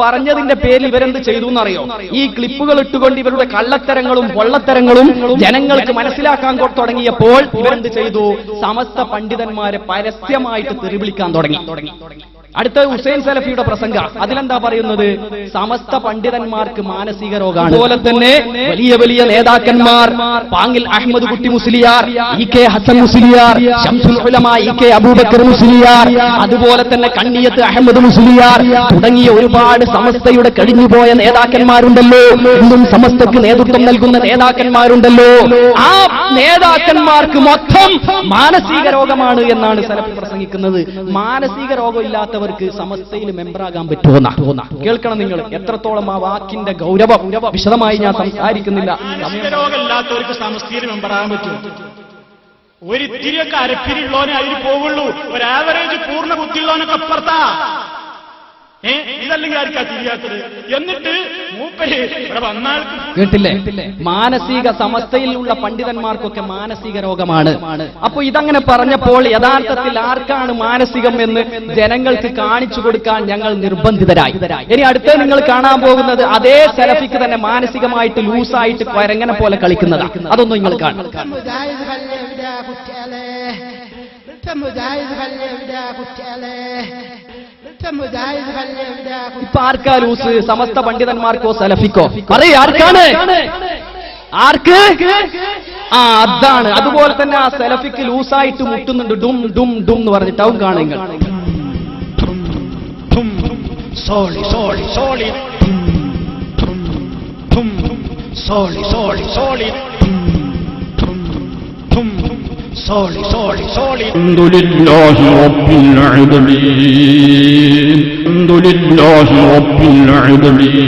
പറഞ്ഞതിന്റെ പേരിൽ ഇവരെന്ത് ചെയ്തു എന്നറിയോ? ഈ ക്ലിപ്പുകൾ ഇട്ടുകൊണ്ട് ഇവരുടെ കള്ളത്തരങ്ങളും പൊള്ളത്തരങ്ങളും ജനങ്ങൾക്ക് മനസ്സിലാക്കാൻ തുടങ്ങിയപ്പോൾ ഇവരെന്ത് ചെയ്തു? സമസ്ത പണ്ഡിതന്മാരെ പരസ്യമായിട്ട് തെറിവിളിക്കാൻ തുടങ്ങി. അടുത്ത ഹുസൈൻ സലഫിയുടെ പ്രസംഗ, അതിലെന്താ പറയുന്നത്? സമസ്ത പണ്ഡിതന്മാർക്ക് മാനസിക രോഗമാണ്. അതുപോലെ തന്നെ വലിയ വലിയ നേതാക്കന്മാർ, പാങ്ങിൽ അഹമ്മദ് കുട്ടി മുസ്ലിയാർ, ഇ കെ ഹസൻ മുസ്ലിയാർ, ശംസുൽ ഉലമ ഇ കെ അബൂബക്കർ മുസ്ലിയാർ, അതുപോലെ തന്നെ കണ്ണിയത്ത് അഹമ്മദ് മുസ്ലിയാർ തുടങ്ങിയ ഒരുപാട് സമസ്തയുടെ കഴിഞ്ഞുപോയ നേതാക്കന്മാരുണ്ടല്ലോ, ഇന്നും സമസ്തക്ക് നേതൃത്വം നൽകുന്ന നേതാക്കന്മാരുണ്ടല്ലോ. ആ നേതാക്കന്മാർക്ക് മൊത്തം മാനസിക രോഗമാണ് എന്നാണ് സലഫി പ്രസംഗിക്കുന്നത്. മാനസിക രോഗം ഇല്ലാത്ത സമസ്തയിൽ മെമ്പറാകാൻ പറ്റുമെന്ന കേൾക്കണം നിങ്ങൾ. എത്രത്തോളം ആ വാക്കിന്റെ ഗൗരവം വിശദമായി ഞാൻ സംസാരിക്കുന്നില്ല. രോഗമില്ലാത്തവർക്ക് സമസ്തയിൽ മെമ്പറാകാൻ പറ്റും. ഒരിത്തിരിയൊക്കെ അരപ്പിരിയുള്ളവനെ അതിൽ പോവുള്ളൂ. ഒരു ആവറേജ് പൂർണ്ണ ബുദ്ധിയുള്ളവനൊക്കെ അപ്പുറത്താ. ഇതല്ലെങ്കിൽ ആർക്കാ തിരിയാത്തത്? എന്നിട്ട് മൂപ്പര് ഇവിടെ വന്നാൽ കേട്ടില്ലേ? മാനസിക സമസ്തയിലുള്ള പണ്ഡിതന്മാർക്കൊക്കെ മാനസിക രോഗമാണ്. അപ്പൊ ഇതങ്ങനെ പറഞ്ഞപ്പോൾ യഥാർത്ഥത്തിൽ ആർക്കാണ് മാനസികം എന്ന് ജനങ്ങൾക്ക് കാണിച്ചു കൊടുക്കാൻ ഞങ്ങൾ നിർബന്ധിതരായി. ഇനി അടുത്ത നിങ്ങൾ കാണാൻ പോകുന്നത് അതേ സലഫിക്ക് തന്നെ മാനസികമായിട്ട് ലൂസായിട്ട് കൊരങ്ങനെ പോലെ കളിക്കുന്നതാ. അതൊന്നും നിങ്ങൾ കാണും. ഇപ്പൊ ആർക്കാ ലൂസ്? സമസ്ത പണ്ഡിതന്മാർക്കോ സലഫിക്കോ? പറയ്, ആർക്കാണ്? ആർക്ക്? അതാണ്. അതുപോലെ തന്നെ ആ സലഫിക്ക് ലൂസായിട്ട് മുട്ടുന്നുണ്ട്. ഡും ഡും ഡും എന്ന് പറഞ്ഞിട്ട് അവൻ കാണുങ്ങൾ. സോളി സോളി സോളി സോളി സോളി സോളി സോളി സോളി സോളി. അൽഹംദുലില്ലാഹി റബ്ബിൽ ആലമീൻ, അൽഹംദുലില്ലാഹി റബ്ബിൽ ആലമീൻ,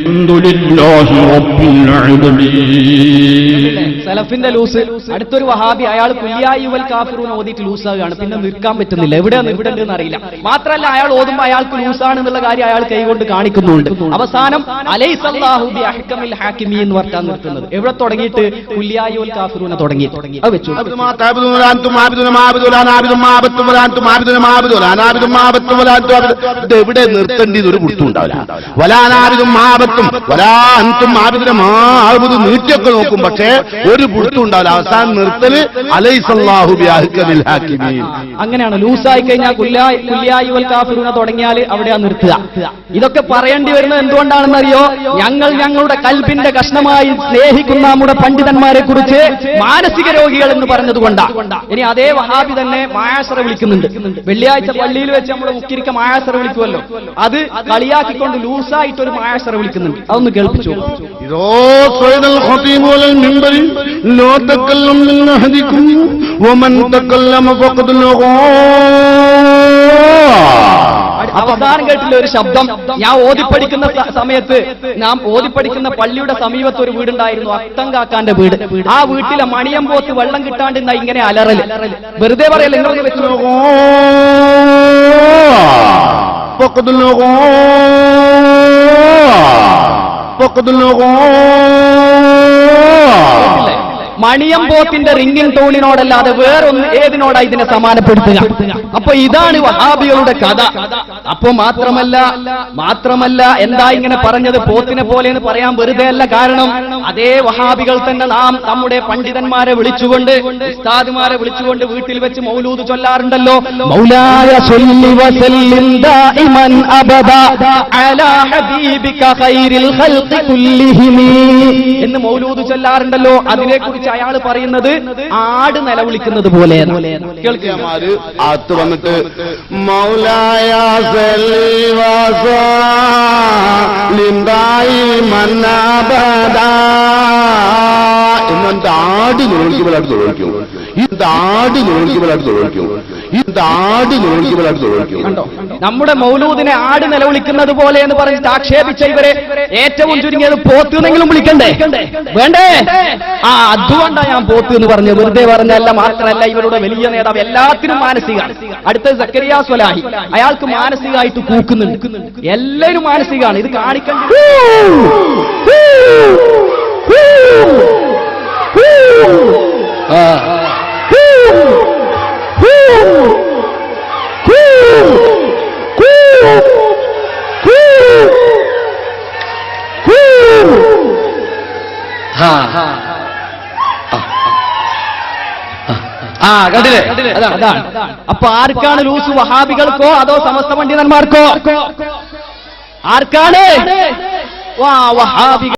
അൽഹംദുലില്ലാഹി റബ്ബിൽ ആലമീൻ. സലഫിന്റെ ലൂസ്. അടുത്തൊരു വഹാബി, അയാൾ കുല്യായുവൽ കാഫിറൂൻ ഓതിയിട്ട് ലൂസാകുകയാണ്. പിന്നെ നിൽക്കാൻ പറ്റുന്നില്ല. എവിടെയാണ് നിൽക്കേണ്ടതെന്ന് അറിയില്ല. മാത്രമല്ല അയാൾ ഓതുമ്പോൾ അയാൾക്ക് ലൂസാണെന്നുള്ള കാര്യം അയാൾ കൈകൊണ്ട് കാണിക്കുന്നുണ്ട്. അവസാനം അലൈസല്ലാഹു ബി അഹ്കമിൽ ഹാക്കിമീൻ എന്ന് പറഞ്ഞാൽ നിർത്തുന്നത്. എവിടെ തുടങ്ങിയിട്ട്? കുല്യായുവൽ കാഫിറൂനെ തുടങ്ങി. അത് വെച്ചു. എവിടെ നിർത്തേണ്ടത് ഒരു പുറത്തും ഉണ്ടാവില്ല. വലാനാബിദും മാബത്തും വലാന്തും നീട്ടിയൊക്കെ നോക്കും, പക്ഷേ ഒരു പുറത്തും ഉണ്ടാവില്ല. അവസാനം നിർത്തല് അലൈസല്ലാഹു ബി അഹ്കമിൽ ഹാക്കിമീൻ. അങ്ങനെയാണ്. ലൂസായി കഴിഞ്ഞാൽ കുല്യായുവൽ കാഫിറൂനെ തുടങ്ങിയാൽ അവിടെയാ നിർത്തുക. ഇതൊക്കെ പറയേണ്ടി വരുന്നത് എന്തുകൊണ്ടാണെന്നറിയോ? ഞങ്ങൾ ഞങ്ങളുടെ കൽബിന്റെ കഷ്ണമായി സ്നേഹിക്കുന്ന നമ്മുടെ പണ്ഡിതന്മാരെ കുറിച്ച് മാനസിക രോഗികൾ എന്ന് പറഞ്ഞതുകൊണ്ടാണ്. ഇനി അതേ വഹാബി തന്നെ മായാസറ വിളിക്കുന്നുണ്ട്. വെള്ളിയാഴ്ച പള്ളിയിൽ വെച്ച് നമ്മൾ മുക്കിരിക്ക മായാസറ വിളിക്കുമല്ലോ, അത് കളിയാക്കിക്കൊണ്ട് ലൂസായിട്ട് ഒരു മായാസറ വിളിക്കുന്നുണ്ട്. അതൊന്ന് കേൾപ്പിച്ചു. അവസാനം കേട്ടില്ല ഒരു ശബ്ദം. ഞാൻ ഓതിപ്പടിക്കുന്ന സമയത്ത്, നാം ഓതിപ്പടിക്കുന്ന പള്ളിയുടെ സമീപത്ത് ഒരു വീടുണ്ടായിരുന്നു, അത്തങ്കാക്കാന്റെ വീട്. ആ വീട്ടിലെ മണിയമ്പോത്ത് വെള്ളം കിട്ടാണ്ട് ഇങ്ങനെ അലറല്. വെറുതെ പറയല്ല, നിങ്ങളൊന്ന് വെച്ചു നോക്കൂ. മണിയമ്പോത്തിന്റെ റിംഗിംഗ് ടോണിനോടല്ലാതെ വേറൊന്ന് ഏതിനോടാ ഇതിനെ സമാനപ്പെടുത്തുക? അപ്പൊ ഇതാണ് വഹാബികളുടെ കഥ. അപ്പൊ മാത്രമല്ല എന്താ ഇങ്ങനെ പറഞ്ഞത് പോത്തിനെ പോലെ എന്ന് പറയാൻ വെറുതെ അല്ല. കാരണം അതേ വഹാബികൾ തന്നെ നാം നമ്മുടെ പണ്ഡിതന്മാരെ വിളിച്ചുകൊണ്ട്, ഉസ്താദുമാരെ വിളിച്ചുകൊണ്ട് വീട്ടിൽ വെച്ച് മൗലൂദ് ചൊല്ലാറുണ്ടല്ലോ. മൗലായ സ്വല്ലി വസല്ലിം ദായിമൻ അബദാ അലാ ഹബീബിക ഖൈറിൽ ഖൽഖി കുല്ലിഹിം എന്ന് മൗലൂദ് ചൊല്ലാറുണ്ടല്ലോ. അതിനെക്കുറിച്ച് അയാൾ പറയുന്നത് ആട് നിലവിളിക്കുന്നത് പോലെ. കേൾക്കുമാര് അകത്ത് വന്നിട്ട് മൗലായ എന്നിട്ട് ആട് നോക്കിയവരായിട്ട് തൊഴിക്കും. കണ്ടോ? നമ്മുടെ മൗലൂദിനെ ആട് നിലവിളിക്കുന്നത് പോലെ എന്ന് പറഞ്ഞിട്ട് ആക്ഷേപിച്ച ഇവരെ ഏറ്റവും ചുരുങ്ങിയത് പോത്ത് എന്നെങ്കിലും വിളിക്കണ്ടേ? വേണ്ടേ? അതുകൊണ്ടാണ് ഞാൻ പോത്ത് എന്ന് പറഞ്ഞത്. വെറുതെ പറഞ്ഞല്ല. മാത്രമല്ല, ഇവരുടെ വലിയ നേതാവ് എല്ലാത്തിനും മാനസികമാണ്. അടുത്ത സക്കരിയ സ്വലാഹി, അയാൾക്ക് മാനസികമായിട്ട് കൂക്കുന്നുണ്ട്. എല്ലാവരും മാനസികമാണ്. ഇത് കാണിക്കണ്ട. കണ്ടില്ലേ? അതാണ്. അപ്പൊ ആർക്കാണ് ലൂസ്? വഹാബികൾക്കോ അതോ സമസ്ത പണ്ഡിതന്മാർക്കോ? ആർക്കാണ്? വഹാബികൾ.